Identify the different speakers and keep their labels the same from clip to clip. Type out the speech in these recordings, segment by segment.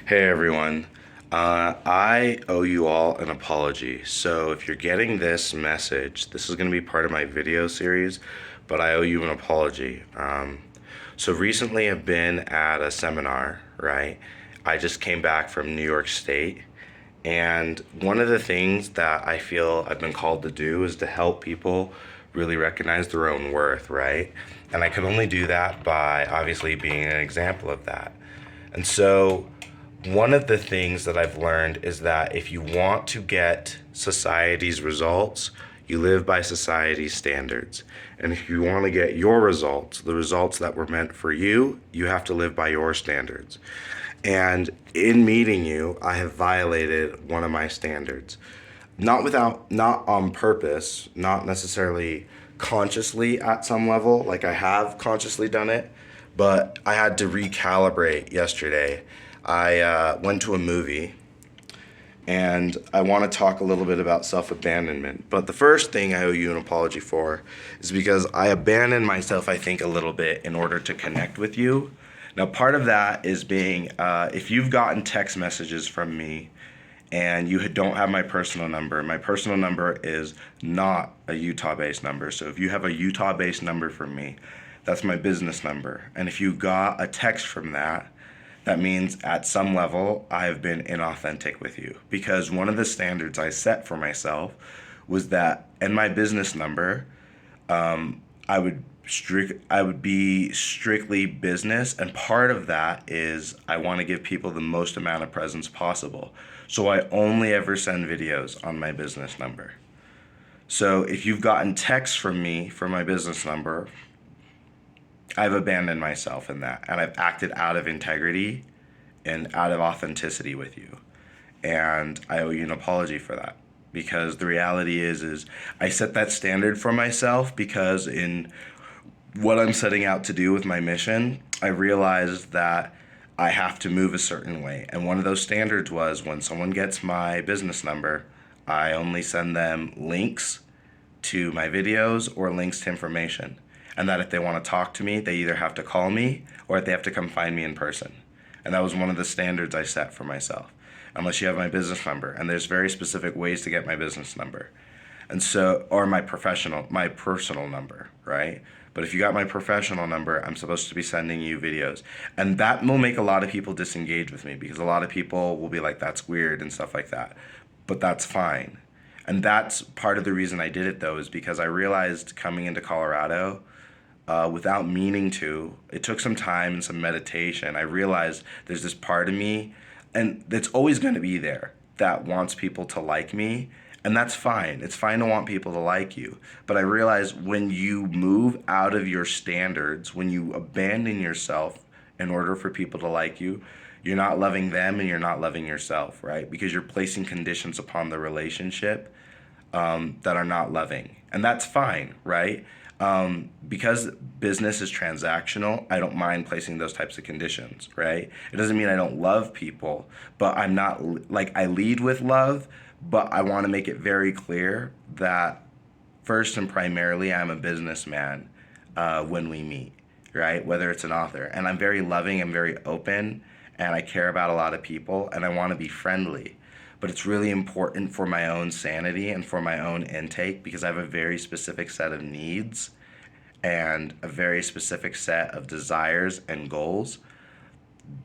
Speaker 1: Hey everyone. I owe you all an apology. So if you're getting this message, this is going to be part of my video series, but I owe you an apology. So recently I've been at a seminar, right? I just came back from New York State, and one of the things that I feel I've been called to do is to help people really recognize their own worth, right? And I can only do that by obviously being an example of that. And so, one of the things that I've learned is that if you want to get society's results, you live by society's standards. And if you want to get your results, the results that were meant for you, you have to live by your standards. And in meeting you, I have violated one of my standards. Not on purpose, not necessarily consciously at some level, like I have consciously done it, but I had to recalibrate yesterday. I went to a movie, and I want to talk a little bit about self abandonment. But the first thing I owe you an apology for is because I abandoned myself, I think, a little bit in order to connect with you. Now, part of that is being, if you've gotten text messages from me and you don't have my personal number is not a Utah based number. So if you have a Utah based number from me, that's my business number. And if you got a text from that, that means at some level I have been inauthentic with you. Because one of the standards I set for myself was that in my business number, I would be strictly business, and part of that is I want to give people the most amount of presence possible. So I only ever send videos on my business number. So if you've gotten texts from me from my business number, I've abandoned myself in that, and I've acted out of integrity and out of authenticity with you. And I owe you an apology for that, because the reality is I set that standard for myself because in what I'm setting out to do with my mission, I realized that I have to move a certain way. And one of those standards was when someone gets my business number, I only send them links to my videos or links to information. And that if they want to talk to me, they either have to call me or they have to come find me in person. And that was one of the standards I set for myself. Unless you have my business number. And there's very specific ways to get my business number. And so, or my personal number, right? But if you got my professional number, I'm supposed to be sending you videos. And that will make a lot of people disengage with me because a lot of people will be like, that's weird and stuff like that. But that's fine. And that's part of the reason I did it, though, is because I realized coming into Colorado, without meaning to, it took some time and some meditation. I realized there's this part of me, and that's always going to be there, that wants people to like me. And that's fine. It's fine to want people to like you. But I realize when you move out of your standards, when you abandon yourself in order for people to like you, you're not loving them and you're not loving yourself, right? Because you're placing conditions upon the relationship that are not loving. And that's fine, right? Because business is transactional, I don't mind placing those types of conditions, right? It doesn't mean I don't love people, but I'm not, like, I lead with love, but I want to make it very clear that first and primarily I'm a businessman when we meet, right? Whether it's an author. And I'm very loving, I'm very open, and I care about a lot of people, and I want to be friendly. But it's really important for my own sanity and for my own intake because I have a very specific set of needs and a very specific set of desires and goals.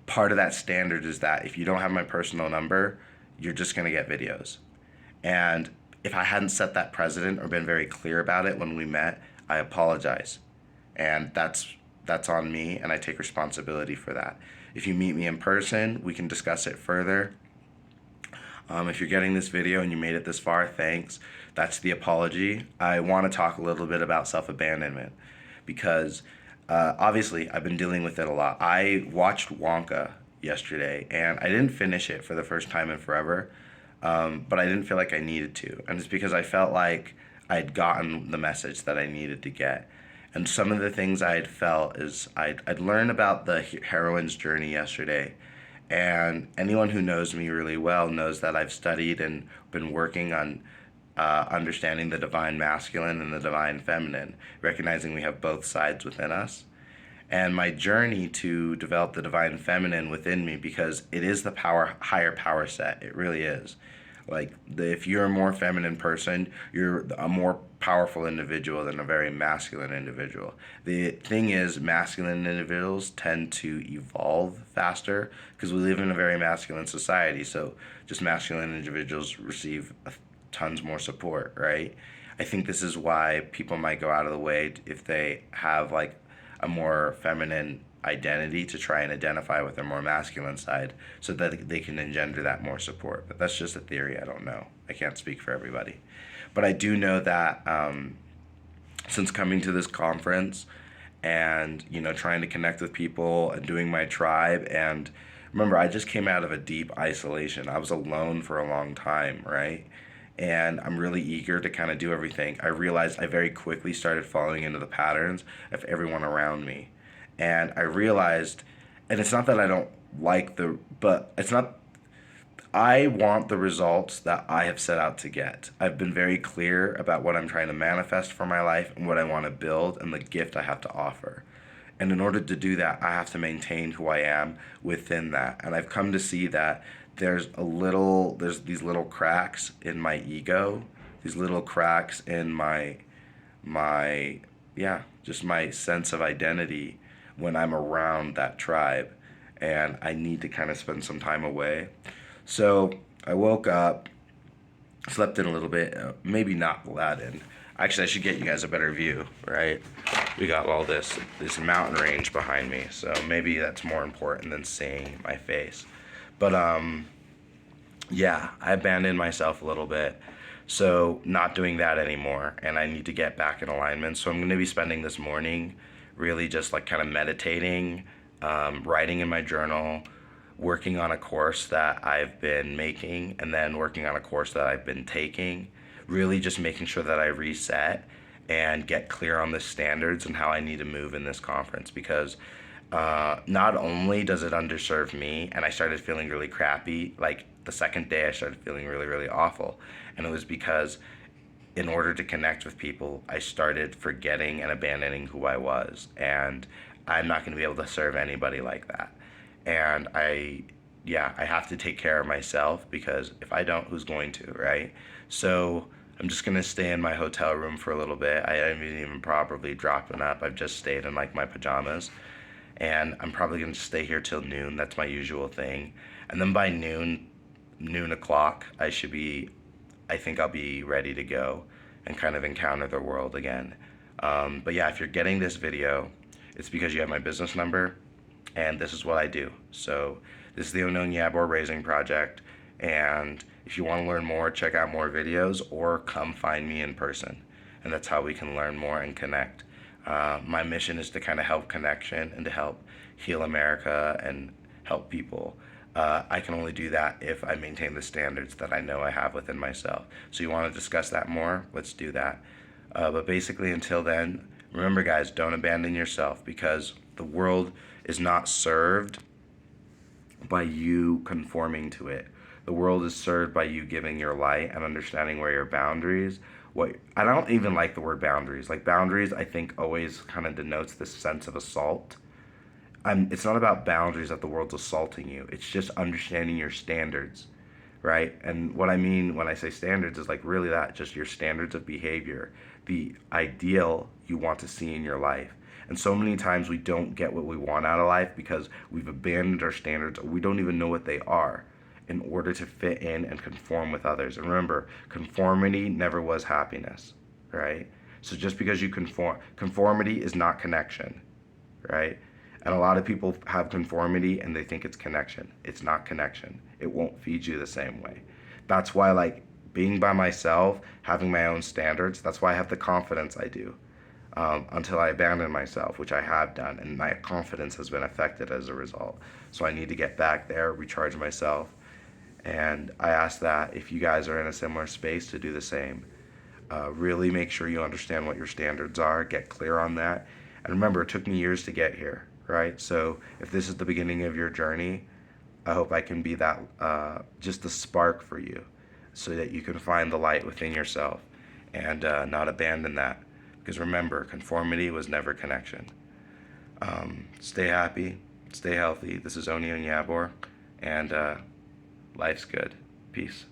Speaker 1: Part of that standard is that if you don't have my personal number, you're just going to get videos. And if I hadn't set that precedent or been very clear about it when we met, I apologize. And that's on me, and I take responsibility for that. If you meet me in person, we can discuss it further. If you're getting this video and you made it this far, thanks. That's the apology. I want to talk a little bit about self-abandonment because obviously I've been dealing with it a lot. I watched Wonka yesterday and I didn't finish it for the first time in forever, but I didn't feel like I needed to. And it's because I felt like I'd gotten the message that I needed to get. And some of the things I had felt is I'd learned about the heroine's journey yesterday. And anyone who knows me really well knows that I've studied and been working on understanding the divine masculine and the divine feminine, recognizing we have both sides within us. and my journey to develop the divine feminine within me, because it is the higher power set. It really is. Like, if you're a more feminine person, you're a more powerful individual than a very masculine individual. The thing is, masculine individuals tend to evolve faster because we live in a very masculine society. So just masculine individuals receive tons more support, right? I think this is why people might go out of the way if they have like a more feminine identity to try and identify with their more masculine side so that they can engender that more support. But that's just a theory. I don't know. I can't speak for everybody. But I do know that since coming to this conference and, trying to connect with people and doing my tribe, and remember, I just came out of a deep isolation. I was alone for a long time, right? And I'm really eager to kind of do everything. I realized I very quickly started falling into the patterns of everyone around me. And I realized, and it's not that I don't like but it's not, I want the results that I have set out to get. I've been very clear about what I'm trying to manifest for my life and what I want to build and the gift I have to offer. And in order to do that, I have to maintain who I am within that. And I've come to see that there's these little cracks in my ego, these little cracks in just my sense of identity when I'm around that tribe. And I need to kind of spend some time away. So I woke up, slept in a little bit, maybe not that in. Actually, I should get you guys a better view, right? We got all this mountain range behind me, so maybe that's more important than seeing my face. But yeah, I abandoned myself a little bit, so not doing that anymore, and I need to get back in alignment. So I'm going to be spending this morning really just like kind of meditating, writing in my journal, working on a course that I've been making, and then working on a course that I've been taking, really just making sure that I reset and get clear on the standards and how I need to move in this conference, because not only does it underserve me, and I started feeling really crappy, like the second day I started feeling really, really awful, and it was because in order to connect with people, I started forgetting and abandoning who I was, and I'm not going to be able to serve anybody like that. And I have to take care of myself, because if I don't, who's going to, right? So I'm just going to stay in my hotel room for a little bit. I haven't even properly dropping up. I've just stayed in like my pajamas, and I'm probably going to stay here till noon. That's my usual thing. And then by noon o'clock, I think I'll be ready to go and kind of encounter the world again. But yeah, if you're getting this video, it's because you have my business number, and this is what I do. So this is the Onyie Onyeabor Raising Project, and if you want to learn more, check out more videos, or come find me in person, and that's how we can learn more and connect. My mission is to kind of help connection and to help heal America and help people. I can only do that if I maintain the standards that I know I have within myself. So you want to discuss that more? Let's do that. But basically, until then, remember guys, don't abandon yourself, because the world is not served by you conforming to it. The world is served by you giving your light and understanding where your boundaries. I don't even like the word boundaries. Like, boundaries, I think, always kind of denotes this sense of assault. It's not about boundaries that the world's assaulting you. It's just understanding your standards, right? And what I mean when I say standards is like really that, just your standards of behavior, the ideal you want to see in your life. And so many times we don't get what we want out of life because we've abandoned our standards, or we don't even know what they are, in order to fit in and conform with others. And remember, conformity never was happiness, right? So just because you conformity is not connection, right? And a lot of people have conformity and they think it's connection. It's not connection. It won't feed you the same way. That's why, like, being by myself, having my own standards, that's why I have the confidence I do. Until I abandon myself, which I have done, and my confidence has been affected as a result. So I need to get back there, recharge myself, and I ask that if you guys are in a similar space to do the same. Really make sure you understand what your standards are, get clear on that, and remember, it took me years to get here, right? So if this is the beginning of your journey, I hope I can be that, just the spark for you, so that you can find the light within yourself and not abandon that. Because remember, conformity was never connection. Stay happy, stay healthy. This is Onyie Onyeabor, and life's good. Peace.